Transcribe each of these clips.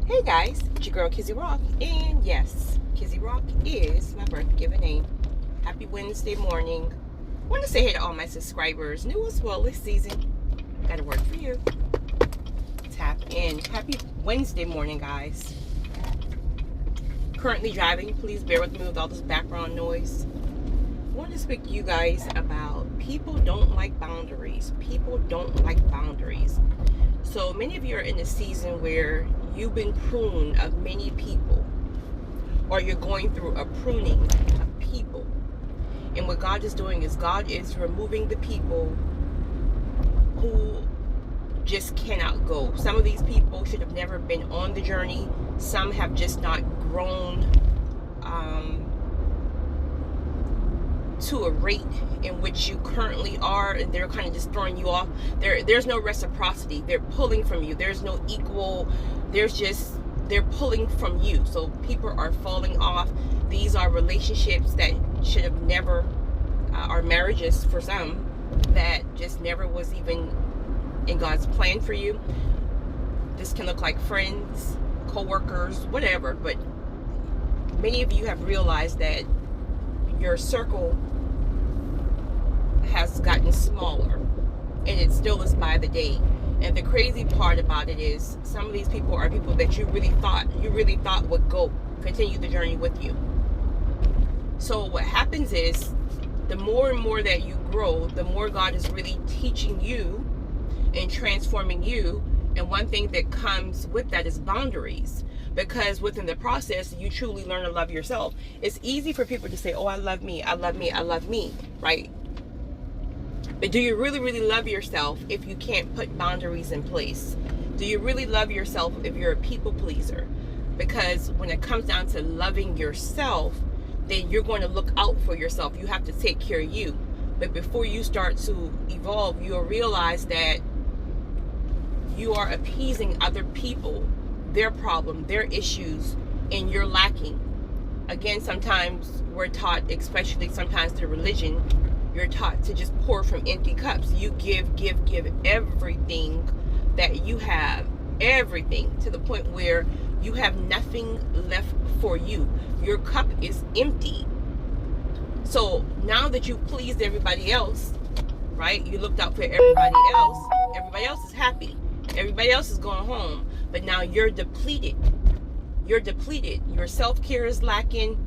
Hey guys, it's your girl Kizzy Rock, and yes, Kizzy Rock is my birth given name. Happy Wednesday morning. I want to say hey to all my subscribers, new as well this season. Got a word for you. Tap in. Happy Wednesday morning, guys. Currently driving. Please bear with me with all this background noise. I want to speak to you guys about people don't like boundaries. People don't like boundaries. So many of you are in a season where you've been pruned of many people, or you're going through a pruning of people. And what God is doing is God is removing the people who just cannot go. Some of these people should have never been on the journey. Some have just not grown to a rate in which you currently are, and they're kind of just throwing you off. There's no reciprocity. They're pulling from you. There's no equal. They're pulling from you. So people are falling off. These are relationships that should have never, or marriages for some, that just never was even in God's plan for you. This can look like friends, co-workers, whatever, but many of you have realized that your circle has gotten smaller, and it still is by the day. And the crazy part about it is some of these people are people that you really thought would continue the journey with you. So what happens is, the more and more that you grow, the more God is really teaching you and transforming you. And one thing that comes with that is boundaries. Because within the process, you truly learn to love yourself. It's easy for people to say, oh, I love me, I love me, I love me, right? But do you really, really love yourself if you can't put boundaries in place? Do you really love yourself if you're a people pleaser? Because when it comes down to loving yourself, then you're going to look out for yourself. You have to take care of you. But before you start to evolve, you'll realize that you are appeasing other people, their problem, their issues, and you're lacking. Again, sometimes we're taught, especially sometimes through religion, you're taught to just pour from empty cups. You give everything that you have, everything, to the point where you have nothing left for you. Your cup is empty. So now that you pleased everybody else, right? You looked out for everybody else is happy. Everybody else is going home. But now you're depleted. You're depleted. Your self-care is lacking.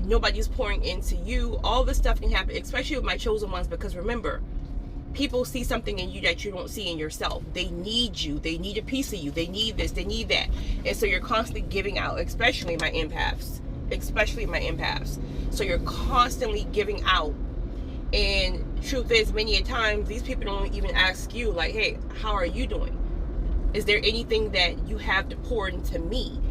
Nobody's pouring into you. All this stuff can happen, especially with my chosen ones, because remember, people see something in you that you don't see in yourself. They need you. They need a piece of you. They need this. They need that. And so you're constantly giving out, especially my empaths. So you're constantly giving out. And truth is, many a times, these people don't even ask you, like, hey, how are you doing? Is there anything that you have to pour into me?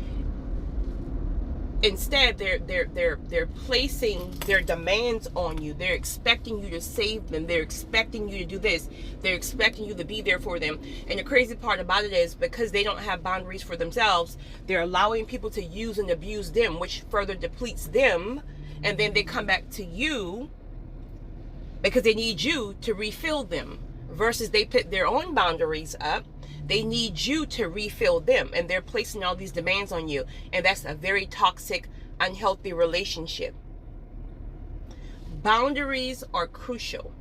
Instead, they're placing their demands on you. They're expecting you to save them. They're expecting you to do this. They're expecting you to be there for them. And the crazy part about it is, because they don't have boundaries for themselves, they're allowing people to use and abuse them, which further depletes them. And then they come back to you because they need you to refill them, versus they put their own boundaries up. They need you to refill them, and they're placing all these demands on you. And that's a very toxic, unhealthy relationship. Boundaries are crucial.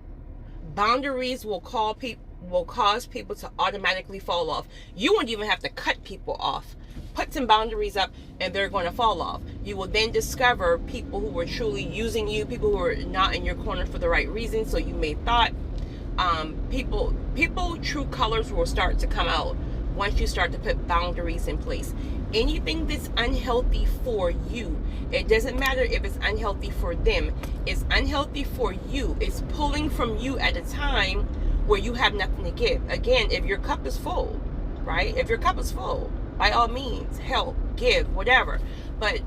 Boundaries will cause people to automatically fall off. You won't even have to cut people off. Put some boundaries up and they're going to fall off. You will then discover people who were truly using you, people who are not in your corner for the right reasons. So you may thought, people true colors will start to come out once you start to put boundaries in place. Anything that's unhealthy for you, it doesn't matter if it's unhealthy for them, it's unhealthy for you. It's pulling from you at a time where you have nothing to give. Again, if your cup is full, right? If your cup is full, by all means, help, give, whatever. But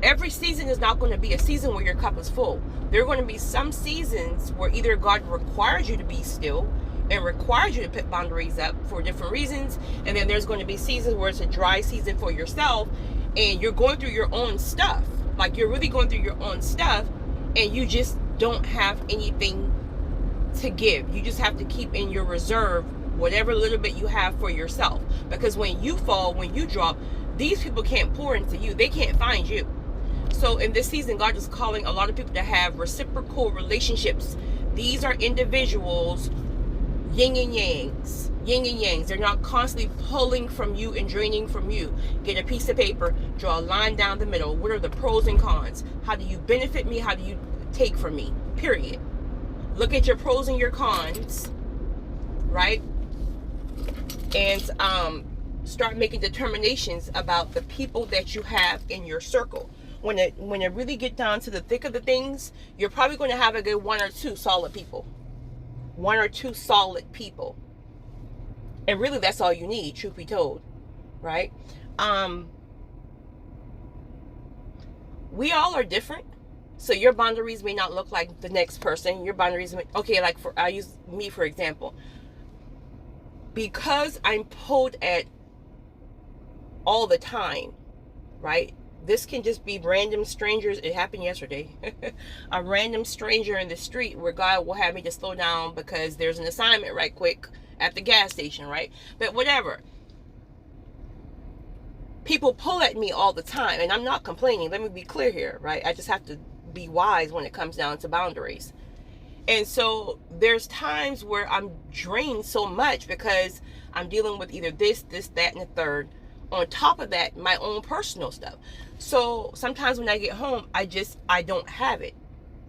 every season is not going to be a season where your cup is full. There are going to be some seasons where either God requires you to be still and requires you to put boundaries up for different reasons. And then there's going to be seasons where it's a dry season for yourself and you're going through your own stuff. Like, you're really going through your own stuff and you just don't have anything to give. You just have to keep in your reserve whatever little bit you have for yourself. Because when you fall, when you drop, These people can't pour into you. They can't find you. So in this season, God is calling a lot of people to have reciprocal relationships. These are individuals, yin and yangs. Yin and yangs. They're not constantly pulling from you and draining from you. Get a piece of paper, draw a line down the middle. What are the pros and cons? How do you benefit me? How do you take from me? Period. Look at your pros and your cons, right? And start making determinations about the people that you have in your circle. When it really get down to the thick of the things, you're probably going to have a good one or two solid people. One or two solid people. And really that's all you need, truth be told. Right? We all are different. So your boundaries may not look like the next person. Your boundaries may, okay, like I use me for example. Because I'm pulled at all the time, right? This can just be random strangers. It happened yesterday. A random stranger in the street where God will have me to slow down because there's an assignment right quick at the gas station, right? But whatever. People pull at me all the time, and I'm not complaining. Let me be clear here, right? I just have to be wise when it comes down to boundaries. And so there's times where I'm drained so much because I'm dealing with either this, that, and the third. On top of that, my own personal stuff. So sometimes when I get home, I don't have it,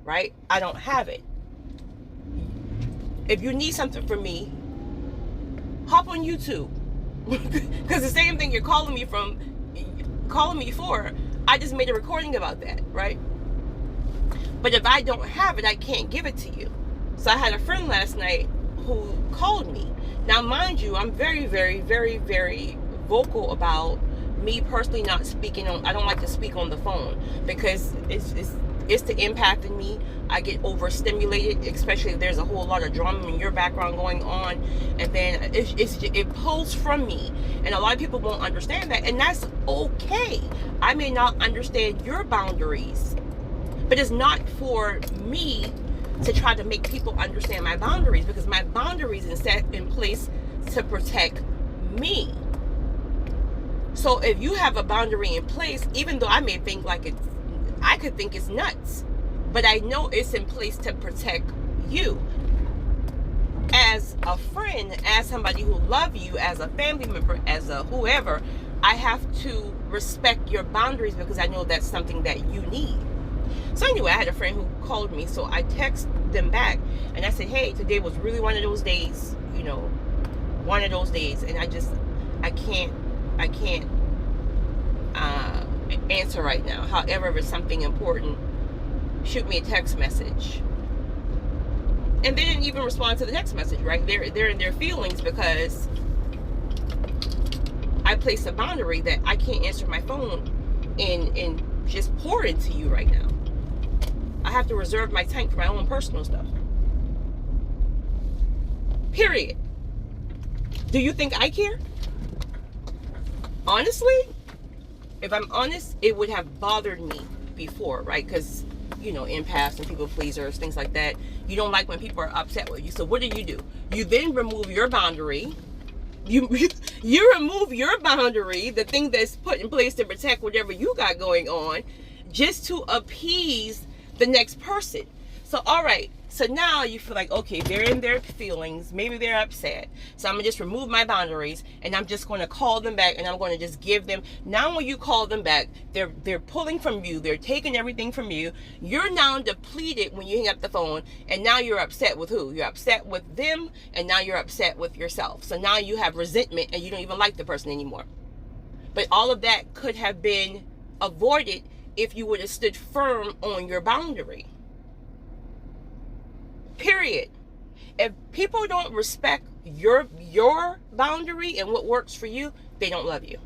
right? I don't have it. If you need something from me, hop on YouTube. Because the same thing you're calling me for, I just made a recording about that, right? But if I don't have it, I can't give it to you. So I had a friend last night who called me. Now, mind you, I'm very, very, very, very vocal about me personally not speaking on. I don't like to speak on the phone because it's to impact in me. I get overstimulated, especially if there's a whole lot of drama in your background going on, and then it pulls from me. And a lot of people won't understand that, and that's okay. I may not understand your boundaries, but it's not for me to try to make people understand my boundaries, because my boundaries are set in place to protect me. So if you have a boundary in place, even though I may think I could think it's nuts, but I know it's in place to protect you. As a friend, as somebody who loves you, as a family member, as a whoever, I have to respect your boundaries because I know that's something that you need. So anyway, I had a friend who called me, so I texted them back and I said, hey, today was really one of those days, and I can't answer right now. However, if it's something important, shoot me a text message. And they didn't even respond to the text message, right? They're in their feelings because I placed a boundary that I can't answer my phone and just pour into you right now. I have to reserve my tank for my own personal stuff. Period. Do you think I care? Honestly, if I'm honest, it would have bothered me before, right? Because, empaths and people pleasers, things like that. You don't like when people are upset with you. So what do? You then remove your boundary. You remove your boundary, the thing that's put in place to protect whatever you got going on, just to appease the next person. So, all right. So now you feel like, okay, they're in their feelings. Maybe they're upset. So I'm going to just remove my boundaries and I'm just going to call them back and I'm going to just give them. Now when you call them back, they're pulling from you. They're taking everything from you. You're now depleted when you hang up the phone. And now you're upset with who? You're upset with them. And now you're upset with yourself. So now you have resentment and you don't even like the person anymore. But all of that could have been avoided if you would have stood firm on your boundary. Period. If people don't respect your boundary and what works for you, they don't love you.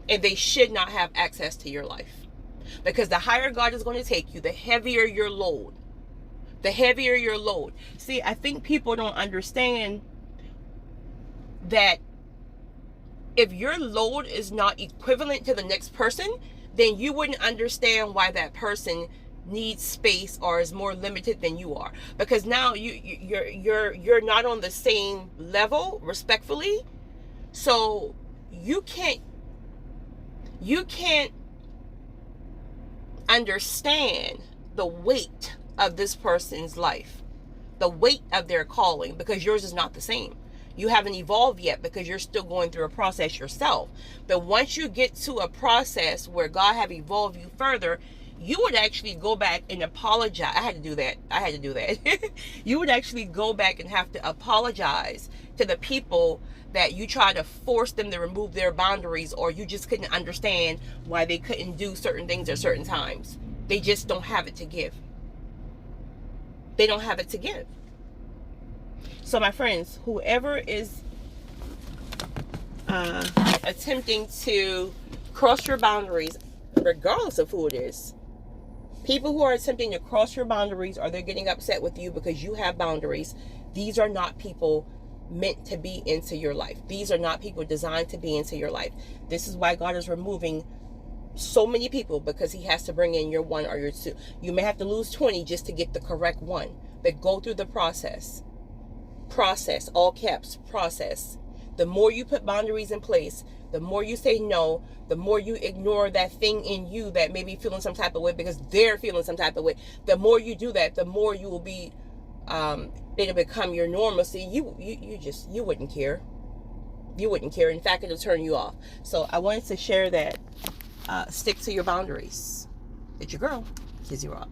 And they should not have access to your life. Because the higher God is going to take you, the heavier your load. The heavier your load. See, I think people don't understand that if your load is not equivalent to the next person, then you wouldn't understand why that person needs space or is more limited than you are, because now you're not on the same level, respectfully. So you can't, You can't understand the weight of this person's life, the weight of their calling, because yours is not the same. You haven't evolved yet because you're still going through a process yourself. But once you get to a process where God have evolved you further, you would actually go back and apologize. I had to do that. You would actually go back and have to apologize to the people that you try to force them to remove their boundaries, or you just couldn't understand why they couldn't do certain things at certain times. They just don't have it to give. They don't have it to give. So my friends, whoever is attempting to cross your boundaries, regardless of who it is, people who are attempting to cross your boundaries, or they're getting upset with you because you have boundaries, these are not people meant to be into your life. These are not people designed to be into your life. This is why God is removing so many people, because he has to bring in your one or your two. You may have to lose 20 just to get the correct one, but go through the process. Process, all caps, process. The more you put boundaries in place, the more you say no, the more you ignore that thing in you that may be feeling some type of way because they're feeling some type of way. The more you do that, the more you will be, it'll become your normalcy. You wouldn't care. You wouldn't care. In fact, it'll turn you off. So I wanted to share that. Stick to your boundaries. It's your girl, Kizzy Rock.